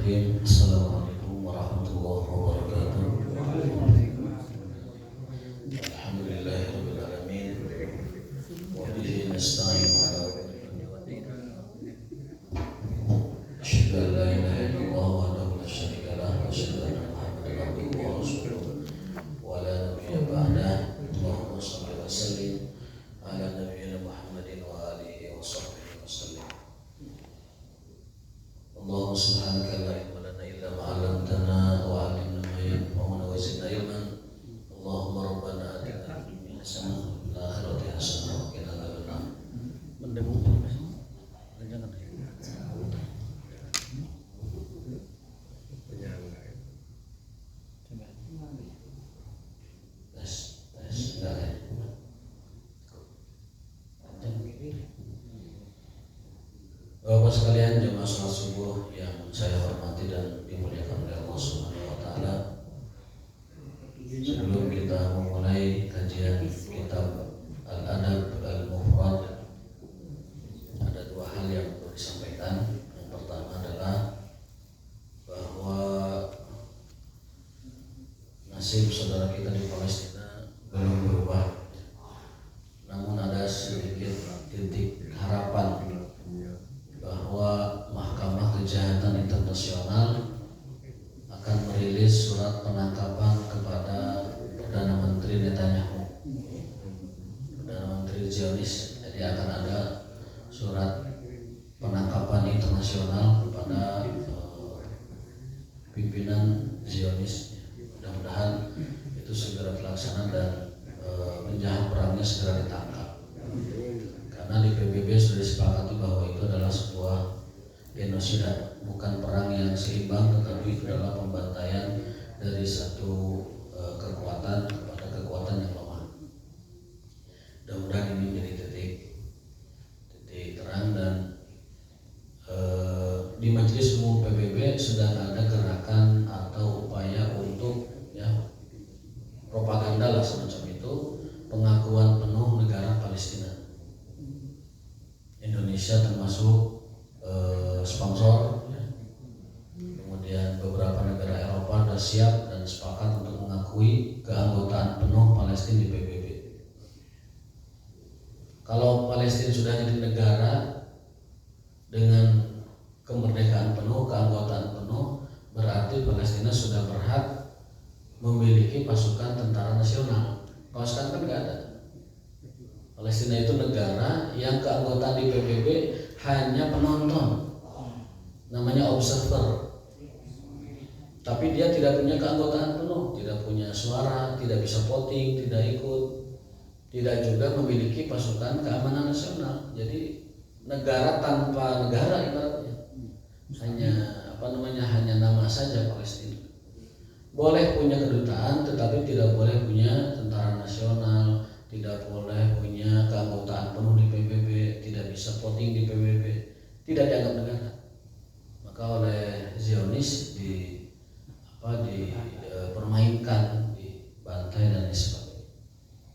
Bismillahirrahmanirrahim. Assalamualaikum warahmatullahi wabarakatuh. Alhamdulillahirabbil alamin. Wa bihi nasta'in ala asyhadu an la ilaha illallah wahdahu la syarika lahu wa asyhadu anna Muhammadan abduhu wa rasuluh wa la nabiyya ba'dahu. Allahumma shalli wa sallim ala nabiyyina Muhammadin wa alihi wa sahbihi wa sallim. Allahumma subhanaka la ilma lana illa ma 'allamtana wa 'allimna ma yanfa'una wa zidna ilman. Allahumma rabbana atina fid dunya hasanah wa fil akhirati hasanah wa qina adzabannar. Mendengar jangan. Bapak sekalian, jemaah salat subuh yang saya hormati dan dimuliakan oleh Allah Subhanahu wa taala. Sebelum kita memulai kajian kitab Al-Adab Al-Mufrad, ada dua hal yang perlu disampaikan. Yang pertama adalah bahwa nasib saudara kita di Palestina belum berubah. Namun ada sedikit titik harapan bahwa Mahkamah Kejahatan Internasional akan merilis surat penangkapan kepada Perdana Menteri Netanyahu, Perdana Menteri Zionis. Jadi akan ada surat penangkapan internasional kepada pimpinan Zionis. Mudah-mudahan itu segera terlaksana dan penjahat perangnya segera ditangkap. Karena di PBB sudah disepakati bahwa itu adalah sebuah genosida, bukan perang yang seimbang, tetapi itu adalah pembantaian dari satu kekuatan kepada kekuatan yang lemah. Mudah-mudahan ini menjadi titik terang. Dan di Majelis Umum PBB sedang ada gerakan atau upaya untuk propaganda lah semacam itu, pengakuan penuh negara Palestina. Indonesia termasuk sponsor, kemudian beberapa negara Eropa sudah siap dan sepakat untuk mengakui keanggotaan penuh Palestina di PBB. Kalau Palestina sudah jadi negara dengan kemerdekaan penuh, keanggotaan penuh, berarti Palestina sudah berhak memiliki pasukan tentara nasional. Kalau sekarang kan nggak ada. Palestina itu negara yang keanggotaan di PBB hanya penonton, namanya observer. Tapi dia tidak punya keanggotaan penuh, tidak punya suara, tidak bisa voting, tidak ikut, tidak juga memiliki pasukan keamanan nasional. Jadi negara tanpa negara ibaratnya, hanya nama saja Palestina. Boleh punya kedutaan, tetapi tidak boleh punya tentara nasional, tidak boleh punya keanggotaan penuh di PBB, tidak bisa voting di PBB, tidak dianggap negara. Maka oleh Zionis dipermainkan, dibantai dan sebagainya.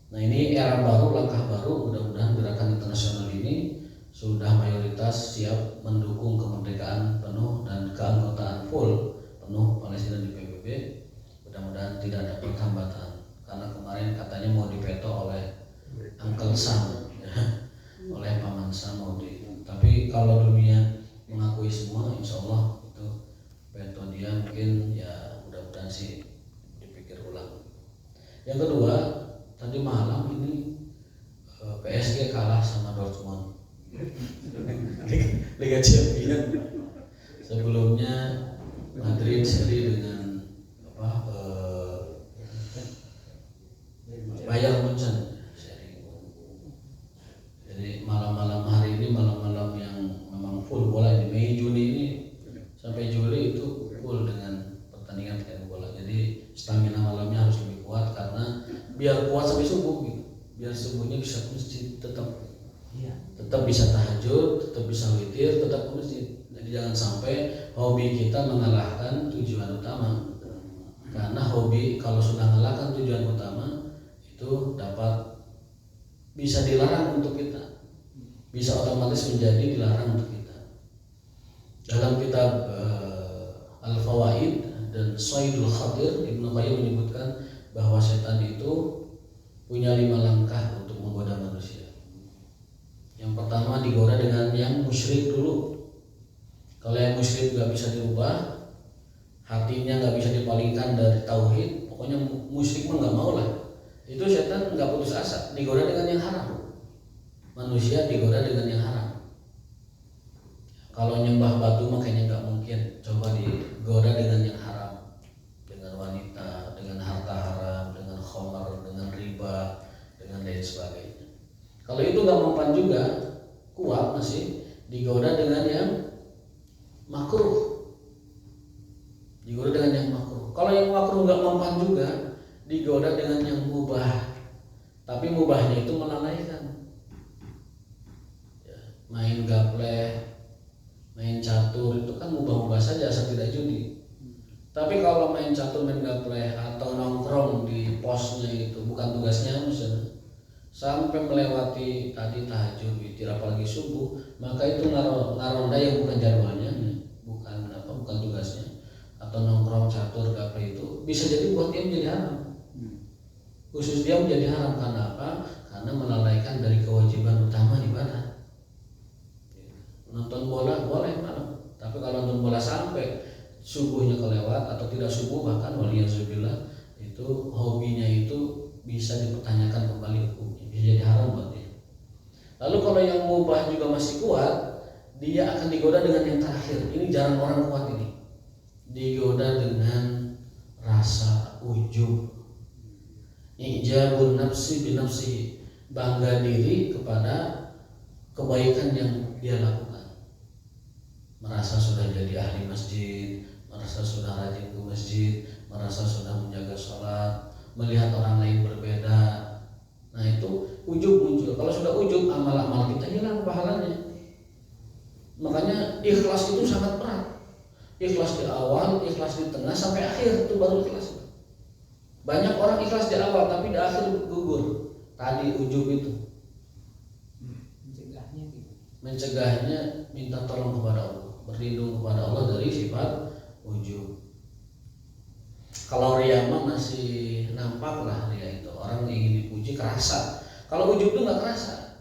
Nah, ini era baru, langkah baru. Mudah-mudahan gerakan internasional ini sudah mayoritas siap mendukung kemerdekaan penuh dan keanggotaan full penuh Palestina di PBB. Mudah-mudahan tidak ada pertambatan. Karena kemarin katanya mau diveto oleh Uncle Sam, oleh Paman Sam mau di. Tapi kalau dunia mengakui semua, insya Allah itu veto dia mungkin mudah-mudahan sih dipikir ulang. Yang kedua, tadi malam ini PSG kalah sama Dortmund, Liga Champions. Sebelumnya Madrid seri dengan Bayern Munchen. Jadi malam-malam hari ini, malam-malam yang memang full bola ini, Mei Juni ini sampai Juli itu full dengan pertandingan bola. Jadi stamina malamnya harus lebih kuat, karena biar kuat sampai subuh gitu. Biar subuhnya bisa ke masjid, tetap bisa tahajud, tetap bisa witir, tetap ke masjid. Jadi jangan sampai hobi kita mengalahkan tujuan utama. Karena hobi kalau sudah mengalahkan tujuan utama itu bisa dilarang untuk kita, bisa otomatis menjadi dilarang untuk kita. Dalam kitab Al-Fawaid dan Saidul Khatir, Ibnu Qayyim menyebutkan bahwa setan itu punya 5 langkah untuk menggoda manusia. Yang pertama digoda dengan yang musyrik dulu. Kalau yang musyrik nggak bisa dirubah, hatinya nggak bisa dipalingkan dari tauhid, pokoknya musyrik mah nggak mau lah. Itu setan nggak putus asa, digoda dengan yang haram. Manusia digoda dengan yang haram. Kalau nyembah batu makanya nggak mungkin. Coba digoda dengan yang haram, dengan wanita, dengan harta haram, dengan khamar, dengan riba, dengan lain sebagainya. Kalau itu nggak mempan juga, kuat masih digoda dengan yang makruh. Digoda dengan yang makruh. Kalau yang makruh nggak mempan juga, digoda dengan yang mubah. Tapi mubahnya itu melalaikan. Ya, main gapleh, main catur itu kan mubah-mubah saja asal tidak judi. Tapi kalau main catur, main gapleh atau nongkrong di posnya itu bukan tugasnya misalnya, sampai melewati tadi tahajud, witir, apalagi subuh, maka itu ngaronda yang bukan jadwalnya, bukan tugasnya, atau nongkrong catur gapleh itu bisa jadi buat dia menjadi haram. Khusus dia menjadi haram karena apa? Karena melalaikan dari kewajiban utama ibadah. Nonton bola boleh malam, tapi kalau nonton bola sampai subuhnya kelewat atau tidak subuh, bahkan waliyadzubillah, itu hobinya itu bisa dipertanyakan kembali hukumnya, bisa jadi haram buat dia. Lalu kalau yang mubah juga masih kuat, dia akan digoda dengan yang terakhir. Ini jarang orang kuat ini. Digoda dengan rasa ujub, ijabun nafsi binafsi, bangga diri kepada kebaikan yang dia lakukan. Merasa sudah jadi ahli masjid, merasa sudah rajin ke masjid, merasa sudah menjaga sholat, melihat orang lain berbeda. Nah itu ujub muncul. Kalau sudah ujub, amal-amal kita hilang pahalanya. Makanya ikhlas itu sangat berat. Ikhlas di awal, ikhlas di tengah, sampai akhir itu baru ikhlas. Banyak orang ikhlas di awal tapi di akhir gugur. Tadi ujub itu. Mencegahnya minta tolong kepada Allah, berlindung kepada Allah dari sifat ujub. Kalau riya mah masih nampak lah, riya itu orang ingin dipuji kerasa. Kalau ujub itu nggak kerasa.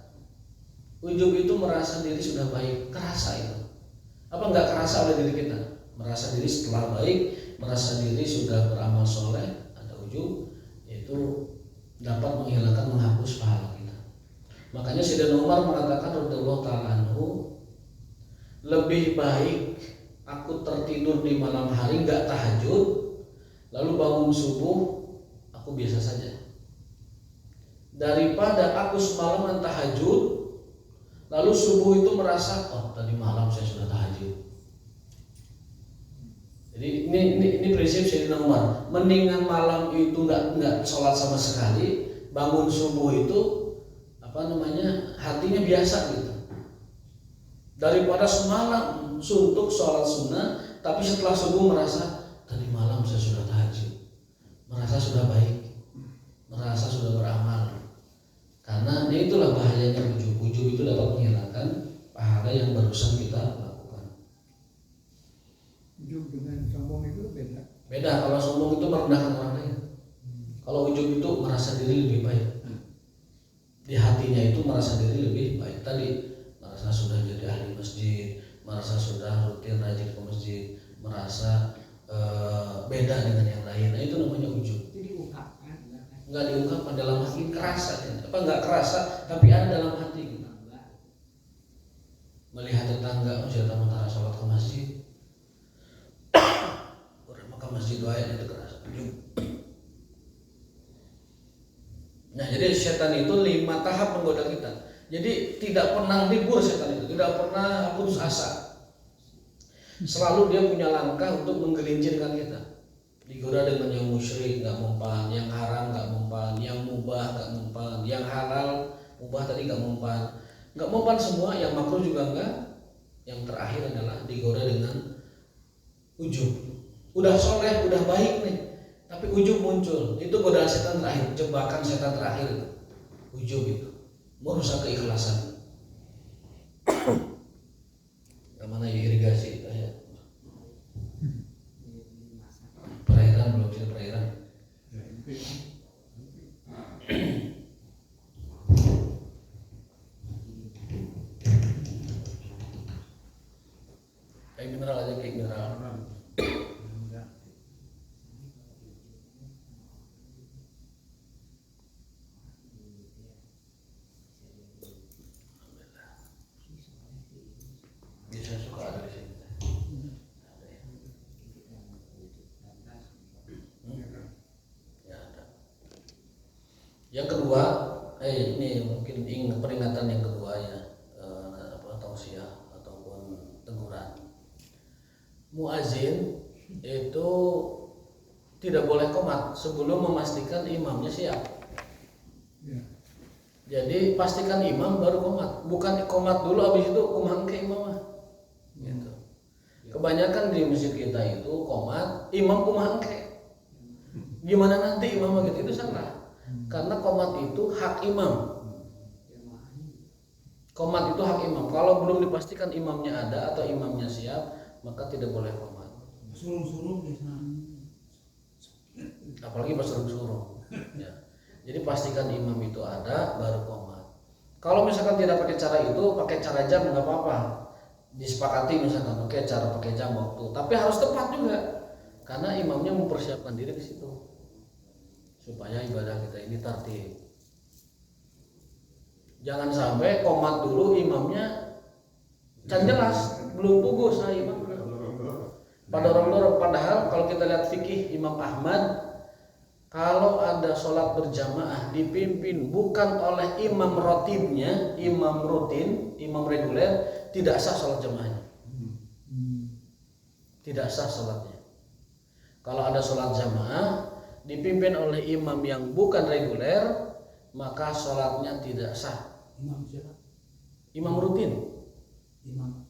Ujub itu merasa diri sudah baik, kerasa itu. Apa nggak kerasa oleh diri kita? Merasa diri setelah baik, merasa diri sudah beramal soleh, ada ujub, itu dapat menghilangkan, menghapus pahala kita. Makanya Sayyidina Umar mengatakan radhiyallahu ta'ala anhu, lebih baik aku tertidur di malam hari nggak tahajud, lalu bangun subuh aku biasa saja, daripada aku semalaman tahajud lalu subuh itu merasa tadi malam saya sudah tahajud. Jadi ini prinsip Sayyidina Umar. Mendingan malam itu nggak sholat sama sekali, bangun subuh itu hatinya biasa gitu, daripada semalam suntuk sholat sunnah tapi setelah subuh merasa tadi malam saya sudah tahajud, merasa sudah baik, merasa sudah beramal. Karena itulah bahayanya ujub. Ujub itu dapat menghilangkan pahala yang barusan kita lakukan. Ujub dengan sombong itu beda. Kalau sombong itu merendahkan orang lain. Kalau ujub itu merasa diri lebih baik. Di hatinya itu merasa diri lebih baik. Tadi merasa sudah jadi ahli masjid, merasa sudah rutin rajin ke masjid, merasa beda dengan yang lain. Nah itu namanya ujub. Itu diungkapkan, nggak diungkapkan dalam hati, kerasa nggak kerasa tapi ada dalam hati. Melihat tetangga masih ada mentara sholat ke masjid, maka masjid doain itu kerasa ujub. Nah jadi setan itu 5 tahap menggoda kita. Jadi tidak pernah libur setan itu, tidak pernah putus asa. Selalu dia punya langkah untuk menggelincirkan kita. Digoda dengan yang musyrik nggak mempan, yang haram nggak mempan, yang mubah nggak mempan, yang halal mubah tadi nggak mempan semua, yang makruh juga enggak. Yang terakhir adalah digoda dengan ujub. Udah soleh, udah baik nih, tapi ujub muncul. Itu godaan setan terakhir, jebakan setan terakhir itu. Ujub itu merusak keikhlasan. Kemana ya irigasi itu ya? lagi mineral. Bisa suka ada di sini. Ya ada. Yang kedua, ini mungkin peringatan yang kedua ya, tausiah ataupun teguran. Muazin itu tidak boleh qomat sebelum memastikan imamnya siap. Ya. Jadi pastikan imam baru qomat, bukan qomat dulu habis itu kumaha ke imam. Gitu. Kebanyakan di masjid kita itu qomat, imam kumaha ke. Gimana nanti imam gitu, itu salah. Karena qomat itu hak imam. Qomat itu hak imam. Kalau belum dipastikan imamnya ada atau imamnya siap, maka tidak boleh qomat. Suruh-suruh biasa. Apalagi pas suruh-suruh. Ya. Jadi pastikan imam itu ada, baru qomat. Kalau misalkan tidak pakai cara itu, pakai cara jam nggak apa-apa. Disepakati misalkan, oke cara pakai jam waktu, tapi harus tepat juga, karena imamnya mempersiapkan diri di situ supaya ibadah kita ini tertib. Jangan sampai qomat dulu imamnya can jelas belum puguh saya imam. Padahal kalau kita lihat fikih Imam Ahmad, kalau ada sholat berjamaah dipimpin bukan oleh imam rotibnya, imam rutin, imam reguler, tidak sah sholat jamaahnya. Tidak sah sholatnya. Kalau ada sholat jamaah dipimpin oleh imam yang bukan reguler, maka sholatnya tidak sah. Imam siapa? Imam rutin. Imam.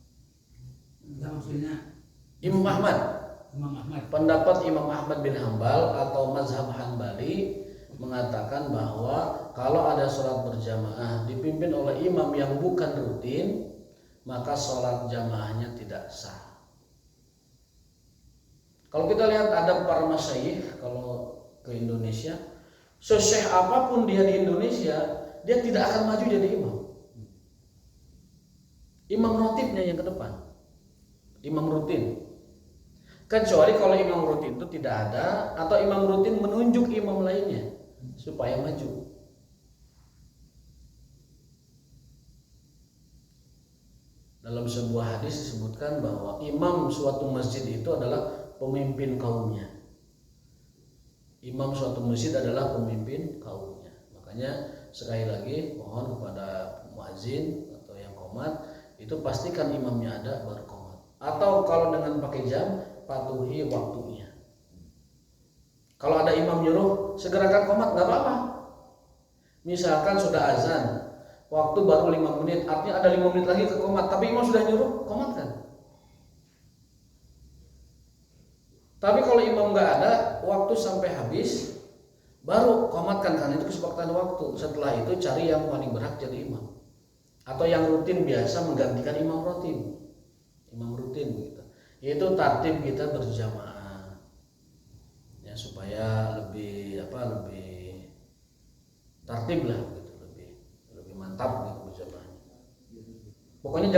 Enggak maksudnya Imam Ahmad. Imam Ahmad. Pendapat Imam Ahmad bin Hambal atau mazhab Hanbali mengatakan bahwa kalau ada sholat berjamaah dipimpin oleh imam yang bukan rutin, maka sholat jamaahnya tidak sah. Kalau kita lihat ada para masyayikh kalau ke Indonesia, sesyekh apapun dia di Indonesia, dia tidak akan maju jadi imam. Imam rotibnya yang ke depan, imam rutin. Kecuali kalau imam rutin itu tidak ada atau imam rutin menunjuk imam lainnya supaya maju. Dalam sebuah hadis disebutkan bahwa imam suatu masjid itu adalah pemimpin kaumnya. Imam suatu masjid adalah pemimpin kaumnya. Makanya sekali lagi mohon kepada muazin atau yang qomat itu pastikan imamnya ada baru qomat. Atau kalau dengan pakai jam, patuhi waktunya. Kalau ada imam nyuruh segerakan qomat nggak apa-apa. Misalkan sudah azan, waktu baru 5 menit, artinya ada 5 menit lagi ke qomat, tapi imam sudah nyuruh, qomatkan. Tapi kalau imam nggak ada, waktu sampai habis, baru qomatkan, karena itu kesepakatan waktu. Setelah itu cari yang paling berhak jadi imam, atau yang rutin biasa menggantikan imam rutin, begitu. Yaitu tartib kita berjamaah, ya supaya lebih tartib lah, gitu, lebih mantap gitu berjamaahnya. Pokoknya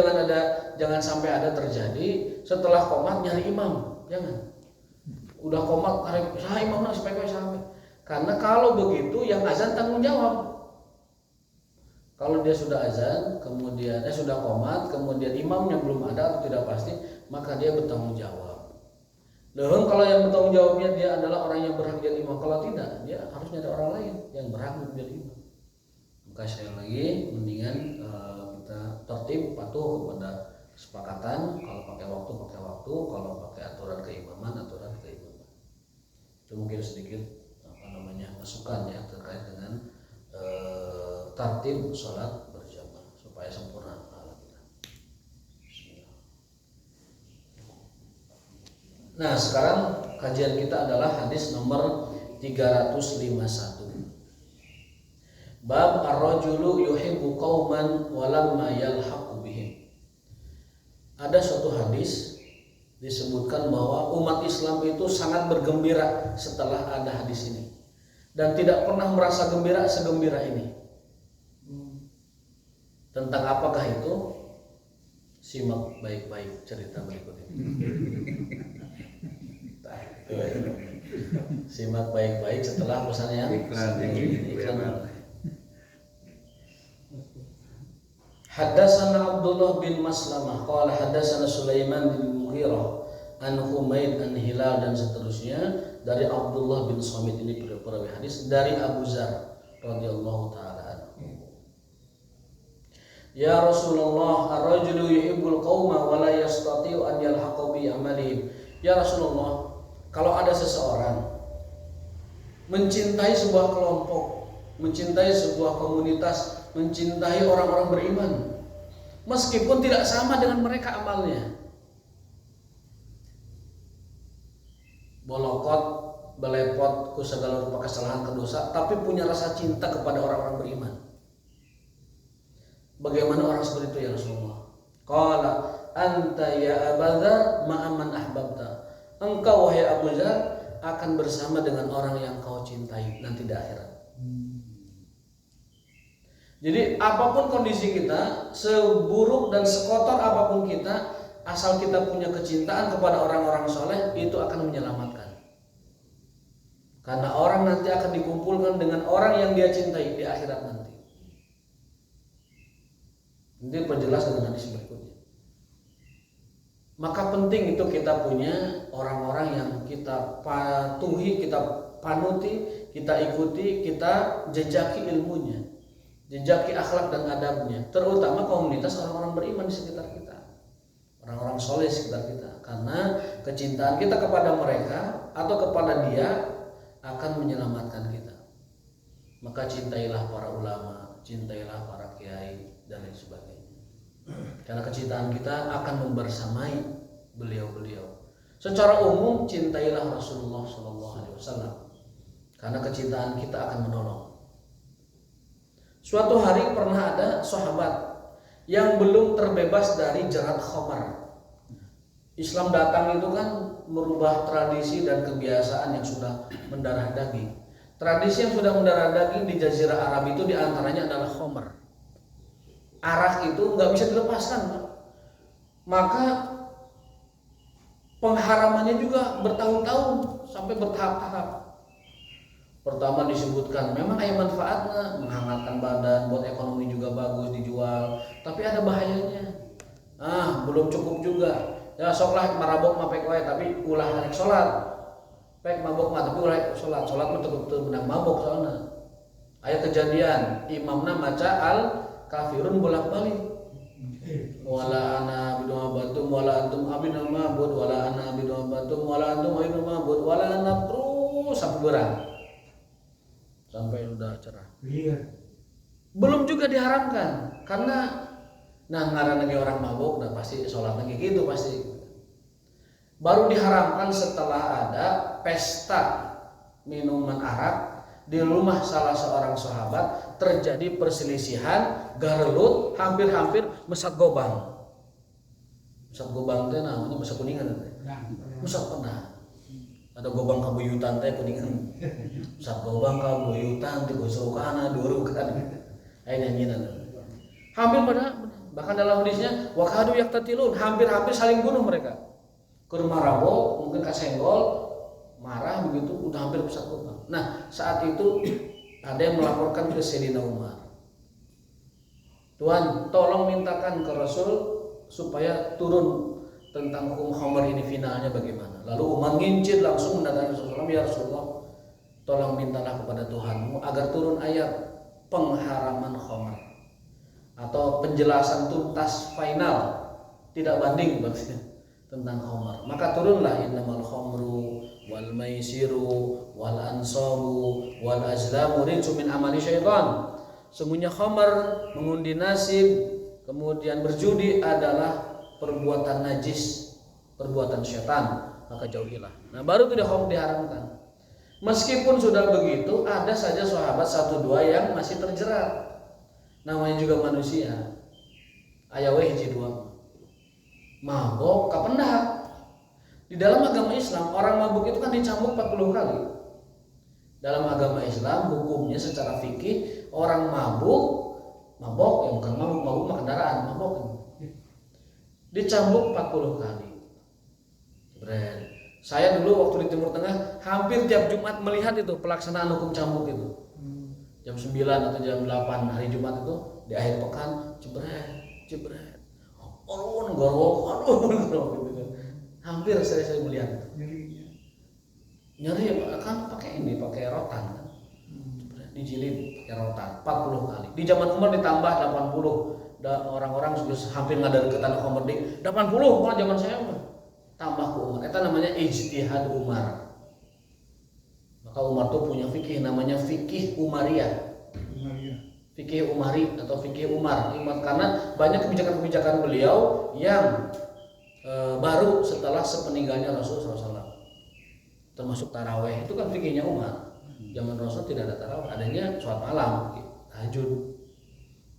jangan sampai ada terjadi setelah qomat nyari imam, jangan. Udah qomat saya imam supaya sampai. Karena kalau begitu yang azan tanggung jawab. Kalau dia sudah azan, kemudian sudah qomat, kemudian imamnya belum ada atau tidak pasti, maka dia bertanggung jawab. Loh, kalau yang bertanggung jawabnya dia adalah orang yang berhak jadi imam, kalau tidak, dia harus nyari orang lain yang berhak menjadi imam. Maka sekali lagi mendingan kita tertib, patuh kepada kesepakatan. Kalau pakai waktu, kalau pakai aturan keimaman. Itu mungkin sedikit masukan ya terkait dengan tartib sholat berjamaah supaya sempurna pahala kita. Nah, sekarang kajian kita adalah hadis nomor 351. Bab ar-rajulu yuhibbu qauman walamma yalhaqu bihim. Ada suatu hadis disebutkan bahwa umat Islam itu sangat bergembira setelah ada hadis ini dan tidak pernah merasa gembira segembira ini. Tentang apakah itu? Simak baik-baik cerita berikut ini. Simak baik-baik setelah pesan yang iklan. Haddatsana Abdullah bin Maslamah qala haddatsana Sulaiman bin Mughirah an Humaid an Hilal dan seterusnya dari Abdullah bin Samit, ini perawi hadis dari Abu Dzar radhiyallahu taala anhu. Ya Rasulullah, ar-rajulu yuhibbul qauma wa la yastati'u an yalhaqa bi amalihim. Ya Rasulullah, kalau ada seseorang mencintai sebuah kelompok, mencintai sebuah komunitas, mencintai orang-orang beriman, meskipun tidak sama dengan mereka amalnya, bolokot, belepot, ku segala rupa kesalahan kedosa, tapi punya rasa cinta kepada orang-orang beriman. Bagaimana orang seperti itu ya Rasulullah? Qala anta ya Abu Dzar ma'aman ahbabta. Engkau wahai Abu Dzar akan bersama dengan orang yang kau cintai nanti di akhirat. Jadi apapun kondisi kita, seburuk dan sekotor apapun kita, asal kita punya kecintaan kepada orang-orang soleh, itu akan menyelamatkan. Karena orang nanti akan dikumpulkan dengan orang yang dia cintai di akhirat nanti. Ini perjelas dengan hadis berikutnya. Maka penting itu kita punya orang-orang yang kita patuhi, kita panuti, kita ikuti, kita jejaki ilmunya, jejaki akhlak dan adabnya, terutama komunitas orang-orang beriman di sekitar kita, orang-orang soleh di sekitar kita. Karena kecintaan kita kepada mereka atau kepada dia akan menyelamatkan kita. Maka cintailah para ulama, cintailah para kiai dan lain sebagainya. Karena kecintaan kita akan membersamai beliau-beliau. Secara umum cintailah Rasulullah SAW, karena kecintaan kita akan menolong. Suatu hari pernah ada sahabat yang belum terbebas dari jerat khamar. Islam datang itu kan merubah tradisi dan kebiasaan yang sudah mendarah daging. Tradisi yang sudah mendarah daging di Jazirah Arab itu diantaranya adalah khamar. Arak itu nggak bisa dilepaskan, Pak. Maka pengharamannya juga bertahun-tahun sampai bertahap-tahap. Pertama disebutkan memang ada manfaatnya, menghangatkan badan, buat ekonomi juga bagus dijual, tapi ada bahayanya. Belum cukup juga. Ya soklah marabok mapek wae tapi ulah rek salat. Pek mabok mah tapi ulah salat. Salat mah teu menang mabok soalna. Aya kejadian imamna maca al kafirun bolak-balik. Wala ana bidua batum wala antum abina mabud wala ana bidua batum wala antum abina mabud wala ana terus sampai berang. Sampai udah cerah. Belum juga diharamkan karena ngaran lagi orang mabuk dan pasti sholat lagi gitu pasti. Baru diharamkan setelah ada pesta minuman arak di rumah salah seorang sahabat, terjadi perselisihan, garelut, hampir-hampir mesat gobang. Mesat gobang teh namanya mesat kuningan teh. Mesat pernah. Ada gobang kabuyutan teh kuningan. Mesat gobang kabuyutan teh gosokana durukan. Aya nyanyian. Hampir pada bahkan dalam hadisnya wakadu yaktatilun, hampir-hampir saling bunuh mereka. Ke rumah rabok, mungkin kasenggol, marah begitu, udah hampir pesat gobang. Nah saat itu ada yang melaporkan ke Sayyidina Umar, Tuhan tolong mintakan ke Rasul supaya turun tentang hukum khamar ini finalnya bagaimana. Lalu Umar ngincit langsung mendatangi Rasulullah, ya Rasulullah tolong mintalah kepada Tuhanmu agar turun ayat pengharaman khamar atau penjelasan tuntas final tidak banding maksudnya tentang khamar. Maka turunlah innamal khamru wal maisiru wal ansabu wal azlamu rijsun min amali syaitan. Sungguhnya khamar, mengundi nasib, kemudian berjudi adalah perbuatan najis, perbuatan syaitan, maka jauhilah. Nah baru itu diharamkan. Meskipun sudah begitu, ada saja sahabat 1-2 yang masih terjerat. Namanya juga manusia. Aya we hiji dua. Mabok kapendak. Di dalam agama Islam orang mabuk itu kan dicambuk 40 kali. Dalam agama Islam hukumnya secara fikih orang mabuk yang bukan mabuk mah kendaraan mabok dicambuk 40 kali. Jebret. Saya dulu waktu di Timur Tengah hampir tiap Jumat melihat itu pelaksanaan hukum cambuk itu. Jam 9 atau jam 8 hari Jumat itu di akhir pekan, jebret. Orun gorok gitu kan. Hampir saya melihat itu. Nyeri kan pakai rotan kan. Dijilid pakai rotan 40 kali. Di zaman Umar ditambah 80. Orang-orang sudah hampir ngadar ke tanah Komering 80 malah zaman saya mah. Tambah ke Umar. Itu namanya ijtihad Umar. Maka Umar tuh punya fikih namanya fikih Umariyah. Fikih Umari atau fikih Umar. Karena banyak kebijakan-kebijakan beliau yang baru setelah sepeninggalnya Rasul SAW. Termasuk taraweh itu kan fikihnya Umar. Zaman Rasul tidak ada taraweh, adanya sholat malam, tahajud.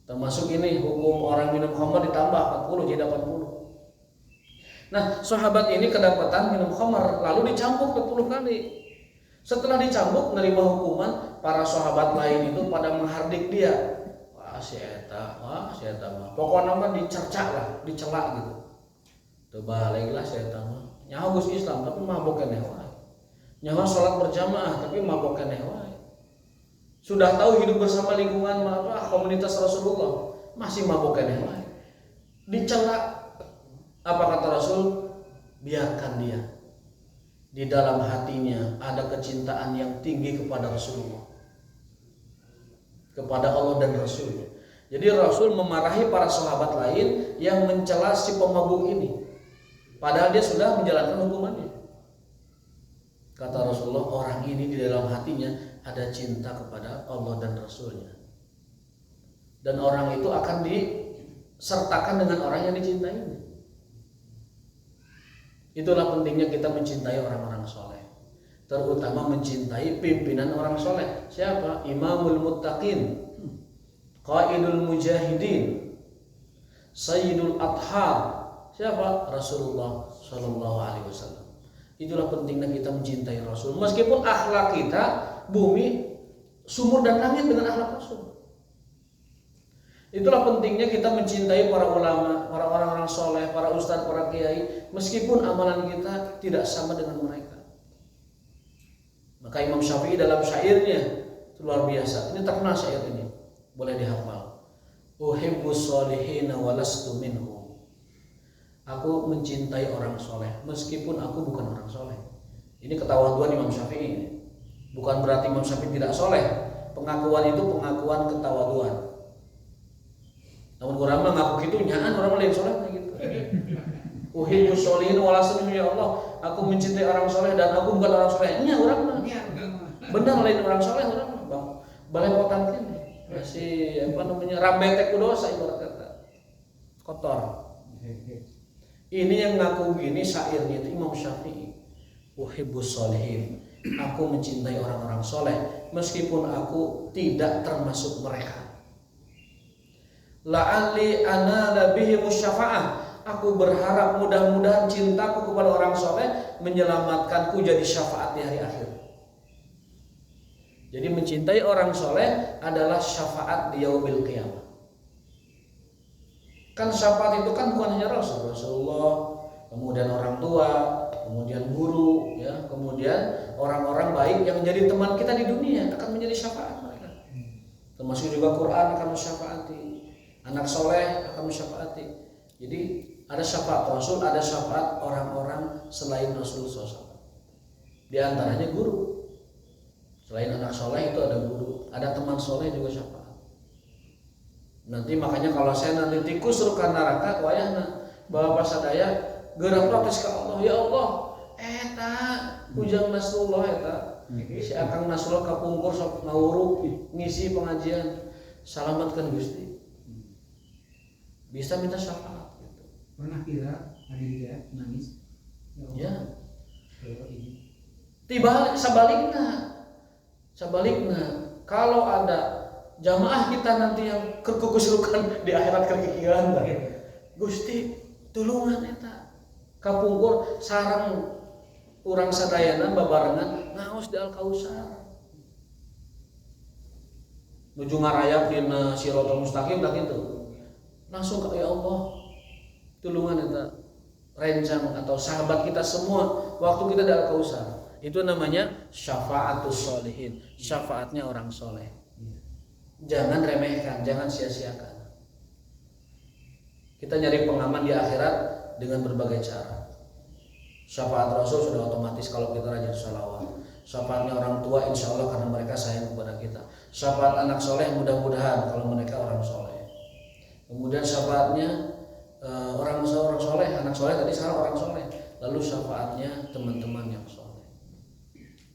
Termasuk ini hukum orang minum khamar ditambah 40 jadi 80. Nah, sahabat ini kedapatan minum khamar lalu dicambuk 40 kali. Setelah dicambuk menerima hukuman, para sahabat lain itu pada menghardik dia. Wah, si eta mah. Pokoknya mah dicercak lah, dicelak gitu. Teu balik lah si eta mah. Nyaho geus Islam tapi mabok keneh wae. Nyaho salat berjamaah tapi mabok keneh wae. Sudah tahu hidup bersama lingkungan komunitas Rasulullah, masih mabok keneh wae. Dicela. Apa kata Rasul? Biarkan dia. Di dalam hatinya ada kecintaan yang tinggi kepada Rasulullah, kepada Allah dan Rasulnya. Jadi Rasul memarahi para sahabat lain yang mencela si pemabuk ini, padahal dia sudah menjalankan hukumannya. Kata Rasulullah, orang ini di dalam hatinya ada cinta kepada Allah dan Rasulnya, dan orang itu akan disertakan dengan orang yang dicintainya. Itulah pentingnya kita mencintai orang-orang soleh, terutama mencintai pimpinan orang soleh. Siapa? Imamul Muttaqin, Qaidul Mujahidin, Sayyidul Athhar. Siapa? Rasulullah Sallallahu Alaihi Wasallam. Itulah pentingnya kita mencintai Rasul. Meskipun akhlak kita bumi, sumur dan langit dengan akhlak Rasul. Itulah pentingnya kita mencintai para ulama, para orang-orang soleh, para ustadz, para kiai, meskipun amalan kita tidak sama dengan mereka. Maka Imam Syafi'i dalam syairnya luar biasa. Ini terkenal syair ini, boleh dihafal. Uhibbus solihina walastu minhum. Aku mencintai orang soleh, meskipun aku bukan orang soleh. Ini ketawaduan Imam Syafi'i. Bukan berarti Imam Syafi'i tidak soleh. Pengakuan itu pengakuan ketawaduan. Namun orang mah ngaku gitu nyaan orang lain soleh gitu. Uhibbus sholihin walastu ya Allah, aku mencintai orang soleh dan aku bukan orang soleh. Nya orang mah. Benar lain orang soleh orang mah, Bang. Balepotan kene. Masih rambetek dosa ibarat kata. Kotor. Ini yang ngaku gini syairnya itu Imam Syafi'i. Uhibbus sholihin. Aku mencintai orang-orang soleh meskipun aku tidak termasuk mereka. La'alli anala bihimu syafa'ah. Aku berharap mudah-mudahan cintaku kepada orang soleh menyelamatkanku jadi syafaat di hari akhir. Jadi mencintai orang soleh adalah syafaat di yaumil qiyamah. Kan syafaat itu kan bukan hanya Rasulullah, kemudian orang tua, kemudian guru, ya, kemudian orang-orang baik yang menjadi teman kita di dunia akan menjadi syafaat mereka. Termasuk juga Quran akan mensyafaati. Anak soleh akan mensyafaati. Jadi ada syafaat Rasul, ada syafaat orang-orang selain Rasul SAW. Di antaranya guru. Selain anak soleh itu ada guru, ada teman soleh juga syafaat. Nanti makanya kalau saya nanti tikus rukan neraka, wayahna bawa pasadaya gerak protes ke Allah. Ya Allah, eta ujang Nasrullah eta. Si Akang Nasrullah kapungkur sok ngawuru ngisi pengajian. Selamatkan Gusti. Bisa minta syafaat gitu. Pernah kira hari dia nangis? Ya. Tiba sebaliknya kalau ada jamaah kita nanti yang kekusrukan di akhirat kekikiran Gusti tulungan eta kapungkur sareng urang sadayana babarengan ngaos di Al-Kausar nuju ngarayap dina Siratal Mustaqim tak gitu. Langsung ke ya Allah tulungan eta rencang atau sahabat kita semua waktu kita di Al-Kautsar. Itu namanya syafaatus sholihin, syafaatnya orang soleh. Jangan remehkan, jangan sia-siakan. Kita nyari pengaman di akhirat dengan berbagai cara. Syafaat Rasul sudah otomatis kalau kita rajin sholawat. Syafaatnya orang tua insya Allah karena mereka sayang kepada kita. Syafaat anak soleh mudah-mudahan kalau mereka orang soleh. Kemudian syafaatnya orang soleh, anak soleh tadi sekarang orang soleh. Lalu syafaatnya teman-teman yang soleh.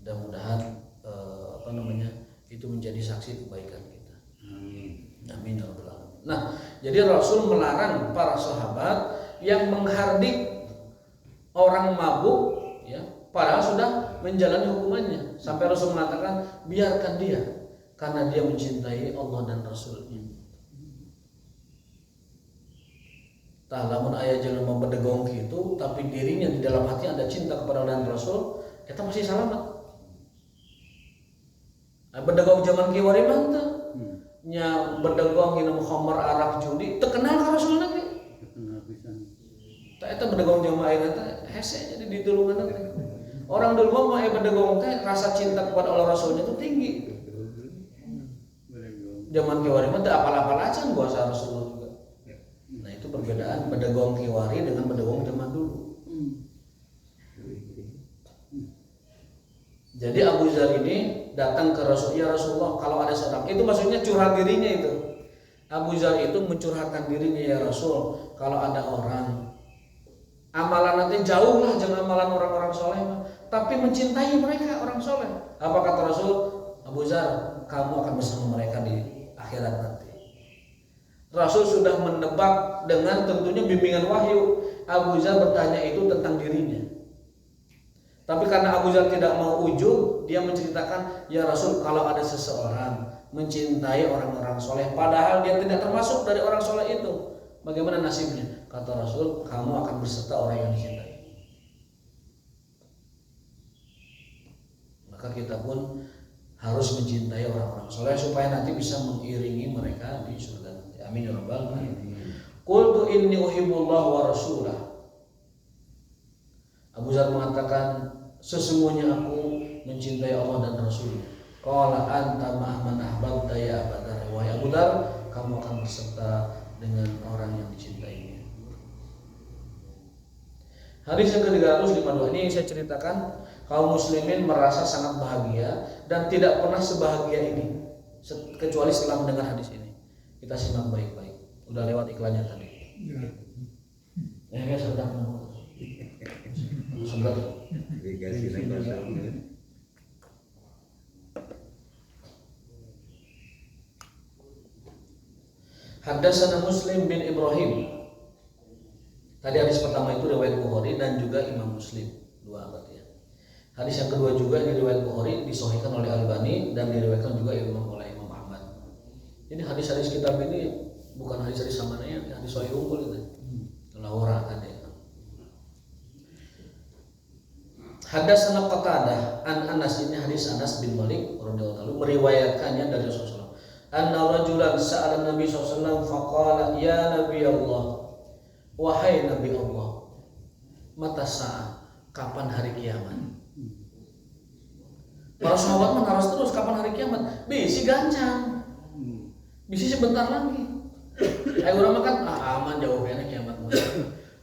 Mudah-mudahan itu menjadi saksi kebaikan kita. Amin ya rabbal alamin. Nah, jadi Rasul melarang para sahabat yang menghardik orang mabuk, ya, padahal sudah menjalani hukumannya. Sampai Rasul mengatakan biarkan dia, karena dia mencintai Allah dan Rasulnya. Tah lamun aya jelema bedegong kitu, tapi dirinya di dalam hati ada cinta kepada Allah dan Rasul, eta masih selamat. Bedegong zaman kiwari mah teu nya bedegong minum khamar arak judi teu kenal ka Rasulna ge. Tah eta bedegong zaman ayeuna teh hese jadi ditulungan teh. Orang dulu mah bedegong teh rasa cinta kepada Allah Rasulnya itu tinggi. Zaman kiwari mah teu apal-apal acan puasa Rasulullah juga. Nah, itu perbedaan bedegong kiwari dengan bedegong zaman dulu. Jadi Abu Dzar ini datang ke Rasul, ya Rasulullah kalau ada sedang, itu maksudnya curhat dirinya itu. Abu Dzar itu mencurhatkan dirinya, ya Rasul kalau ada orang amalan nanti jauh lah jangan amalan orang-orang soleh, tapi mencintai mereka orang soleh. Apa kata Rasul? Abu Dzar, kamu akan bersama mereka di akhirat nanti. Rasul sudah menebak dengan tentunya bimbingan wahyu. Abu Dzar bertanya itu tentang dirinya. Tapi karena Abu Dzar tidak mau ujub, dia menceritakan, ya Rasul kalau ada seseorang mencintai orang-orang soleh, padahal dia tidak termasuk dari orang soleh itu, bagaimana nasibnya? Kata Rasul, kamu akan berserta orang yang dicintai. Maka kita pun harus mencintai orang-orang soleh supaya nanti bisa mengiringi mereka di surga nanti. Amin ya rabbal alamin. Qultu inni uhibbullah wa rasulah. Abu Dzar mengatakan, sesungguhnya aku mencintai Allah dan Rasulnya. Qala anta ma'man ahbabta ya Abu Dzar. Wahai Abu Dzar, kamu akan berserta dengan orang yang dicintainya. Hadis yang ke-352 ini saya ceritakan, kaum muslimin merasa sangat bahagia dan tidak pernah sebahagia ini kecuali setelah mendengar hadis ini. Kita simak baik-baik. Udah lewat iklannya tadi. Ya, sedang sebelah. Haddatsana Muslim bin Ibrahim. Tadi hadis pertama itu riwayat Bukhari dan juga Imam Muslim, dua berarti ya. Hadis yang kedua juga ini riwayat Bukhari, disahihkan oleh Albani dan diriwayatkan juga oleh Imam Ahmad. Ini hadis-hadis kitab ini bukan hadis-hadis samananya, hadis sahih unggul itu. Laura kan ya. Hadatsana Qatadah an Anas, ini hadis Anas bin Malik radhiyallahu anhu meriwayatkannya dari Rasulullah. Anna rajulan sa'ala Nabi sallallahu alaihi wasallam faqala ya Nabi Allah, wahai Nabi Allah, mata sa'ah, kapan hari kiamat? Para sahabat menaras terus kapan hari kiamat? Bisi gancang. Bisi sebentar lagi. Ayo urang makan aman jauh kena kiamat.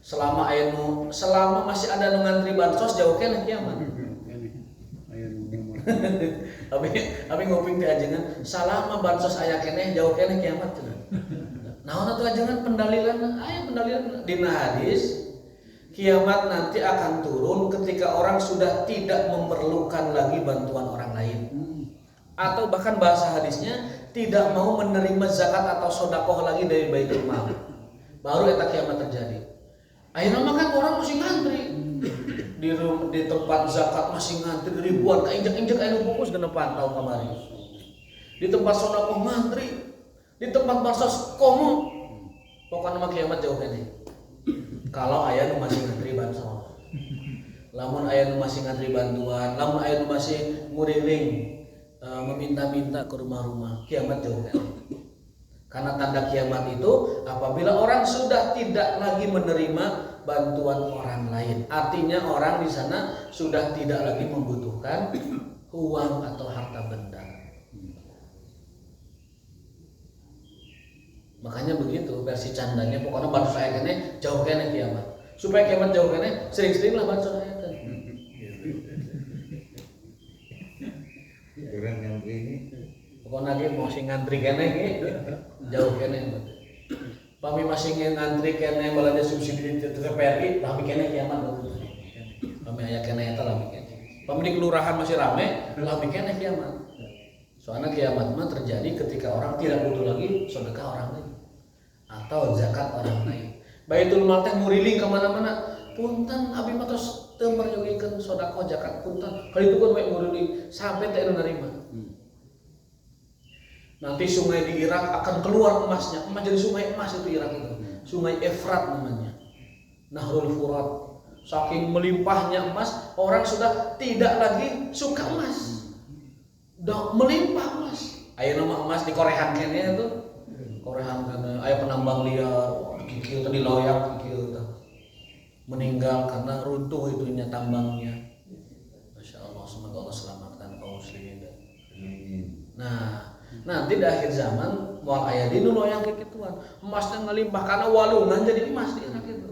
Selama masih ada nu ngantri bansos jauh kena kiamat. Abi ngoping teh ajengan selama bansos aya keneh jauh keneh kiamat cenah. Naon atuh ajengan pendalilan? Aya pendalilan dina hadis kiamat nanti akan turun ketika orang sudah tidak memerlukan lagi bantuan orang lain. Atau bahkan bahasa hadisnya tidak mau menerima zakat atau sedekah lagi dari Baitul Mal. Baru eta kiamat terjadi. Akhirnya makan orang masih ngantri. Di tempat zakat masih ngantri ribuan, keinjak-injak anu fokus genep tahun kemarin. Di tempat sedekah ngantri, di tempat bansos komo. Pokoknya mah kiamat jauh kene. Kalau aya nu masih ngantri bansos. Lamun aya nu masih ngantri bantuan, lamun aya nu masih nguriling meminta-minta ke rumah-rumah, kiamat jauh kene. Karena tanda kiamat itu apabila orang sudah tidak lagi menerima bantuan orang lain. Artinya orang di sana sudah tidak lagi membutuhkan uang atau harta benda. Makanya begitu versi candanya, pokoknya bantu saya kene jauh kene kiamat. Supaya kiamat jauh kene, sering-sering lah bantu saya kene. Kurang ngantri ini. Pokoknya lagi mau sing ngantri kene jauh kene. Pami masih ngantri kene balada subsidi TPRI, tapi kene kiamat. Pami aya kene eta lah kene. Pami di kelurahan masih rame, lah kene kiamat. Soalnya kiamat mah terjadi ketika orang tidak butuh lagi sedekah orang lain atau zakat orang lain. Baitul Mal teh nguriling kemana-mana. Punten abi mah tos teu merjogikeun sedekah zakat punten. Kali itu kan we nguriling sampai teh nerima. Nanti sungai di Irak akan keluar emasnya. Emas jadi sungai emas itu Irak itu. Sungai Efrat namanya. Nahrul Furat. Saking melimpahnya emas, orang sudah tidak lagi suka emas. Udah melimpah emas. Aya nama emas di Korean kene tuh. Korean kene aya penambang liar, kikil tadi loyak kikil tuh. Meninggal karena runtuh itunya tambangnya. Masya Allah, semoga Allah selamatkan kaum muslimin. Nah, nanti di akhir zaman moal aya di nu loyang kikituan. Emasnya ngelimpah karena walungan jadi emas di Irak itu.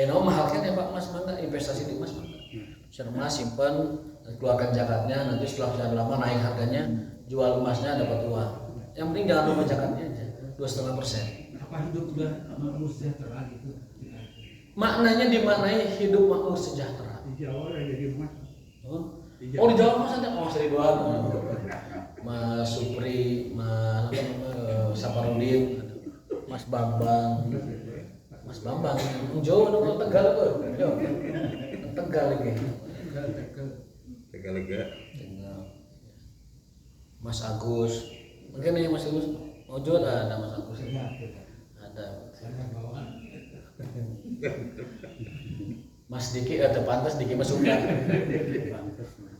Mahal kan ya Pak emas mangga investasi di emas mangga. Emas simpen, keluarkan zakatnya, nanti setelah sekian lama naik harganya, jual emasnya dapat uang. Yang penting jangan lupa zakatnya aja, 2,5%. Apa hidup udah makmur sejahtera gitu? Maknanya dimaknai hidup makmur sejahtera. Di Jawa ya jadi emas. Di Jawa mas ada Mas Ridwan, Mas Supri, Mas Saparudin, Mas Bambang, Mas Bambang, jauh dong Tegal apa? Tegal lagi. Tegalega. Mas Agus, mungkin ya Mas Agus, mau jual ada Mas Agus. Ada. Mas Diki pantas Diki Mas Sunda.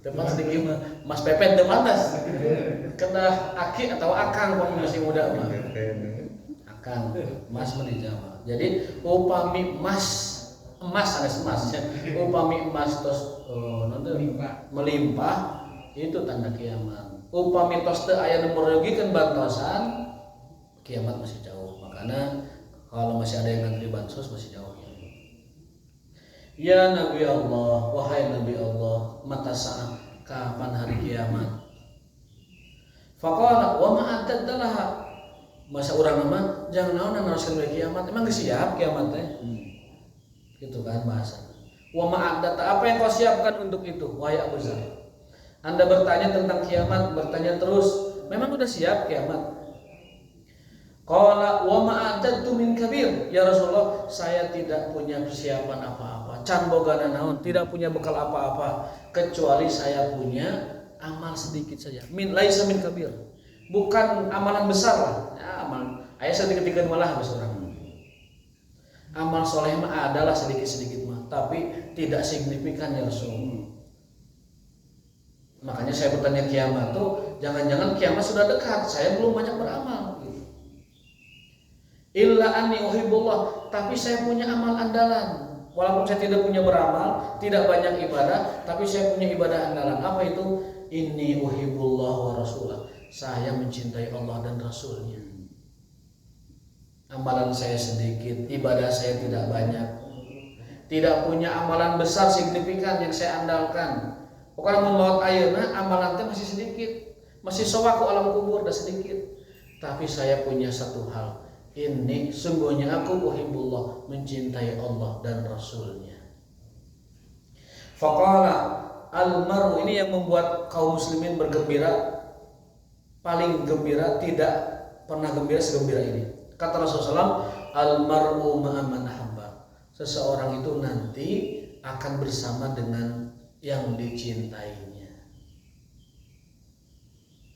Tepat Diki Mas Pepet pantas. Kena Aki atau Akang kalau masih muda mah. Akang, Mas menijama. Jadi upami emas ada emas ya. Upami emas tos melimpah itu tanda kiamat. Upami tos teu aya nu merugikeun bantosan, kiamat masih jauh. Makanya kalau masih ada yang ngantri bansos masih jauh. Ya Nabi Allah, wahai Nabi Allah, mata saat kapan hari kiamat? Faqala wa ma atadalaha. Masa urang mah jangan naon naroskeun we kiamat. Emang geus siap kiamat teh? Gitu kan bahasa. Wa ma atadata, apa yang kau siapkan untuk itu? Wahai Abu Zar. Anda bertanya tentang kiamat, bertanya terus, memang sudah siap kiamat? Qala wa ma atadtu min kabir. Ya Rasulullah, saya tidak punya persiapan apa-apa. Can bogana naon, tidak punya bekal apa-apa kecuali saya punya amal sedikit saja. Min laisa min kabir. Bukan amalan besar lah. Ya, amal aya sedikit-sedikit malah bos orang. Amal soleh mah adalah sedikit-sedikit mah, tapi tidak signifikan ya Rasul. Makanya saya bertanya kiamat tuh, jangan-jangan kiamat sudah dekat, saya belum banyak beramal. Illa anni uhibbullah, tapi saya punya amal andalan. Walaupun saya tidak punya beramal, tidak banyak ibadah, tapi saya punya ibadah andalan. Apa itu? Inni uhibbullah wa rasulah. Saya mencintai Allah dan Rasulnya. Amalan saya sedikit, ibadah saya tidak banyak. Tidak punya amalan besar signifikan yang saya andalkan. Pokoknya menurut ayeuna amalan teh masih sedikit. Masih sowa ku alam kubur dah sedikit. Tapi saya punya satu hal. Ini sungguhnya aku uhibbullah, mencintai Allah dan Rasulnya. Faqala al-maru, ini yang membuat kaum muslimin bergembira, paling gembira, tidak pernah gembira segembira ini. Kata Rasulullah, al-mar'u ma'aman habba. Seseorang itu nanti akan bersama dengan yang dicintainya.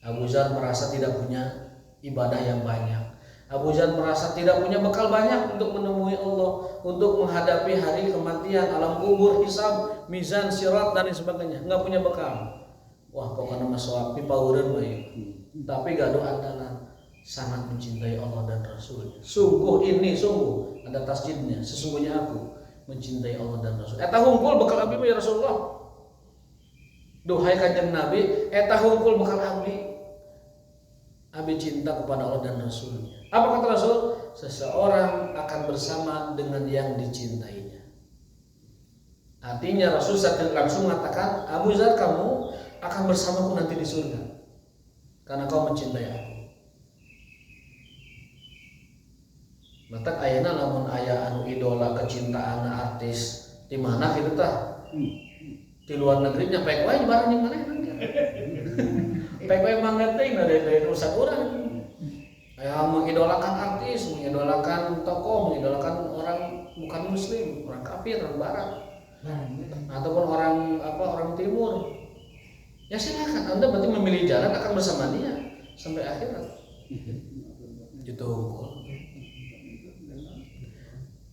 Abu Zar merasa tidak punya ibadah yang banyak. Abu Zar merasa tidak punya bekal banyak untuk menemui Allah, untuk menghadapi hari kematian, alam kubur, hisab, mizan, sirat dan sebagainya. Enggak punya bekal. Wah, pokoknya masuk api paureun mah. Tapi gaduh andalan sangat mencintai Allah dan Rasulnya. Sungguh ada tasjidnya. Sesungguhnya aku mencintai Allah dan Rasul. Eta hungkul bekal abdi ya Rasulullah. Duhai kanjeng Nabi, eta hungkul bekal abdi. Abdi cinta kepada Allah dan Rasulnya. Apa kata Rasul? Seseorang akan bersama dengan yang dicintainya. Artinya Rasul langsung mengatakan, Abu Dzar, kamu akan bersamaku nanti di surga karena kau mencintai aku. Mata ayana lamun aya anu idola kecintaan artis di mana gitu tah? Di luar negeri nyampe wae bareng yang mana nanti. Pek wae mangga teh dari urusan urang. Aya mengidolakan artis, mengidolakan tokoh, mengidolakan orang bukan muslim, orang kafir, orang barat. Ataupun orang timur. Ya silakan, Anda berarti memilih jalan akan bersama dia sampai akhirat. Gitu hukum.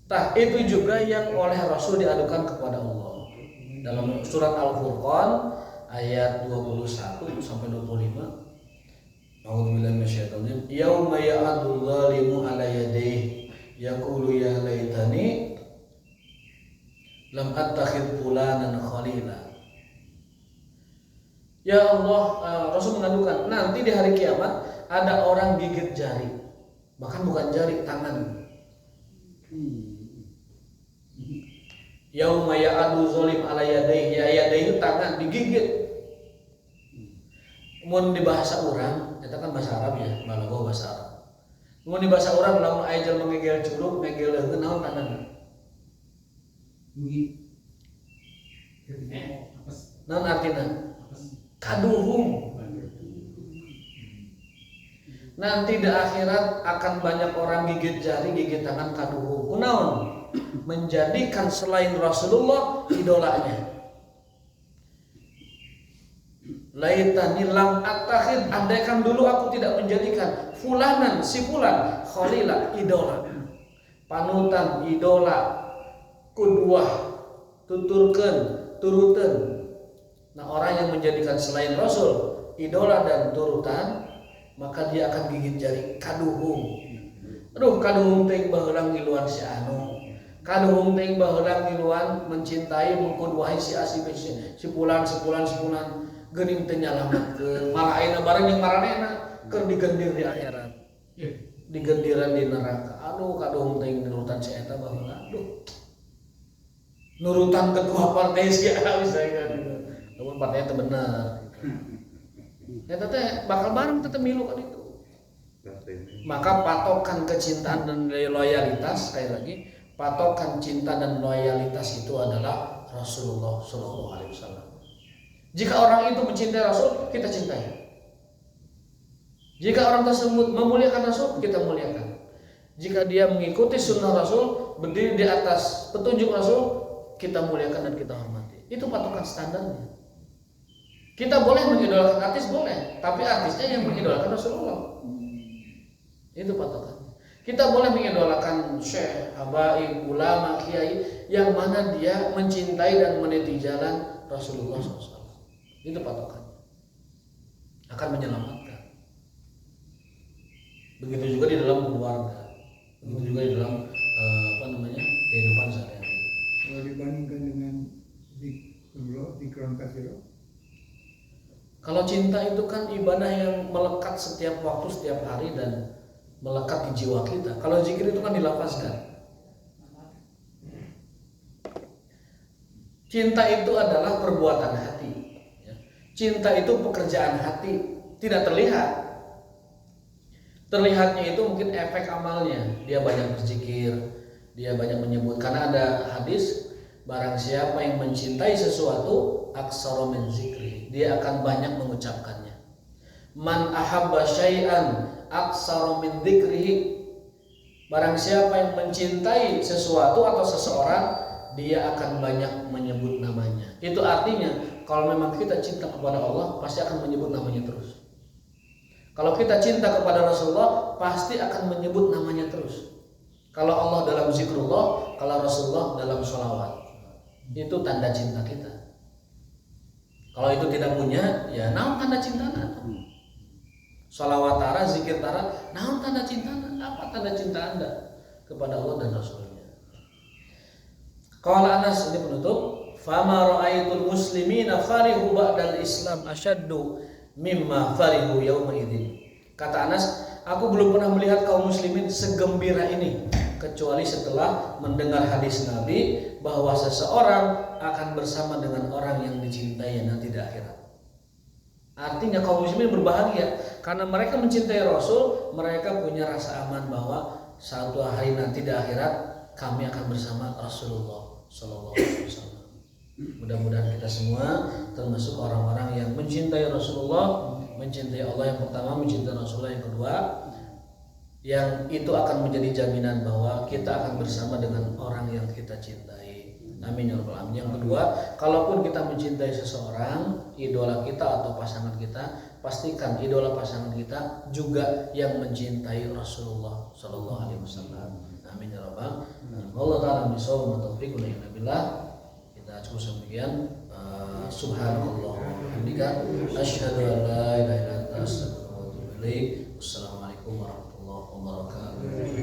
Tah itu juga yang oleh Rasul diadukan kepada Allah. Dalam surat Al-Furqan ayat 21 sampai 25. A'udzubillahi minasyaitonir rajim. Yauma ya'adul zalimu 'ala yadayhi yaqulu ya laitani lam attakhidh fulanan khalila. Ya Allah, Rasul mengadukan nanti di hari kiamat ada orang gigit jari, bahkan bukan jari, tangan. Yauma ya'adu zalim ala yadayhi, ya yadayhi itu tangan digigit. Mun di bahasa urang, eta kan bahasa Arab ya, balago bahasa Arab. Mun di bahasa urang lamun aya jelema ngegel curug, ngegel leungeun naon tanganna? Naon artina? Kaduhung. Nanti di akhirat akan banyak orang gigit jari, gigit tangan, kaduhung. Kunaon? Menjadikan selain Rasulullah idolanya. Laitani lam attakhid, andaikan dulu aku tidak menjadikan fulanan, si fulan, khalila, idola. Panutan, idola, kudwah, turutan. Nah, orang yang menjadikan selain Rasul idola dan turutan, maka dia akan gigit jari, kaduhung. Aduh, kaduhung teh baheula ngiluan si anu. Kaduhung teh baheula ngiluan mencintai mengkudwahi si asib si fulan. Geuning teu nyalametkeun. Malah ayeuna bareng jeung maranehna keur digendir di akhirat. Digendiran di neraka. Aduh, kaduhung teh nurutan si eta baheula. Aduh. Nurutan ketua partai si bisa kan. Namun partainya itu benar. Eta teh bakal bareng teh milu kan itu. Maka patokan kecintaan dan loyalitas, sekali lagi, patokan cinta dan loyalitas itu adalah Rasulullah SAW. Jika orang itu mencintai Rasul, kita cintai. Jika orang tersebut memuliakan Rasul, kita muliakan. Jika dia mengikuti sunnah Rasul, berdiri di atas petunjuk Rasul, kita muliakan dan kita hormati. Itu patokan standarnya. Kita boleh mengidolakan artis, boleh, tapi artisnya yang mengidolakan Rasulullah. Itu patokannya. Kita boleh mengidolakan syekh, habaib, ulama, kiai, yang mana dia mencintai dan meniti jalan Rasulullah SAW. Itu patokannya. Akan menyelamatkan. Begitu juga di dalam keluarga. Begitu juga di dalam kehidupan sehari-hari. Kalau dibandingkan dengan Dikron Kasiro, kalau cinta itu kan ibadah yang melekat setiap waktu, setiap hari dan melekat di jiwa kita. Kalau zikir itu kan dilafazkan. Cinta itu adalah perbuatan hati. Cinta itu pekerjaan hati, tidak terlihat. Terlihatnya itu mungkin efek amalnya. Dia banyak berzikir, dia banyak menyebut. Karena ada hadis, barang siapa yang mencintai sesuatu, aksara min zikri, dia akan banyak mengucapkannya. Man ahabba syai'an aksara min dzikrihi, barang siapa yang mencintai sesuatu atau seseorang, dia akan banyak menyebut namanya. Itu artinya kalau memang kita cinta kepada Allah, pasti akan menyebut namanya terus. Kalau kita cinta kepada Rasulullah, pasti akan menyebut namanya terus. Kalau Allah dalam zikrullah, kalau Rasulullah dalam sholawat, itu tanda cinta kita. Kalau itu tidak punya, ya naon tanda cinta? Shalawatara, zikir tara, naon tanda cinta Anda? Apa tanda cinta Anda kepada Allah dan Rasulnya? Qala Anas, ini penutup, fama ra'aitul muslimina farihu ba'dal Islam asyaddu mimma farihu yauma idzin. Kata Anas, aku belum pernah melihat kaum muslimin segembira ini kecuali setelah mendengar hadis Nabi bahwa seseorang akan bersama dengan orang yang dicintai nanti di akhirat. Artinya kaum muslimin berbahagia karena mereka mencintai Rasul, mereka punya rasa aman bahwa suatu hari nanti di akhirat kami akan bersama Rasulullah Sallallahu Alaihi Wasallam. Mudah-mudahan kita semua termasuk orang-orang yang mencintai Rasulullah, mencintai Allah yang pertama, mencintai Rasulullah yang kedua, yang itu akan menjadi jaminan bahwa kita akan bersama dengan orang yang kita cintai. Amin ya rabbal alamin. Yang kedua, kalaupun kita mencintai seseorang, idola kita atau pasangan kita, pastikan idola pasangan kita juga yang mencintai Rasulullah Sallallahu Alaihi Wasallam. Amin ya rabbal alamin. Allah taala bisawab wa taufiq wa billah. Kita cukup sekian. Subhanallah wa bihamdika asyhadu an la ilaha illa anta astaghfiruka wa atubu ilaik. Wassalamualaikum warahmatullahi wabarakatuh.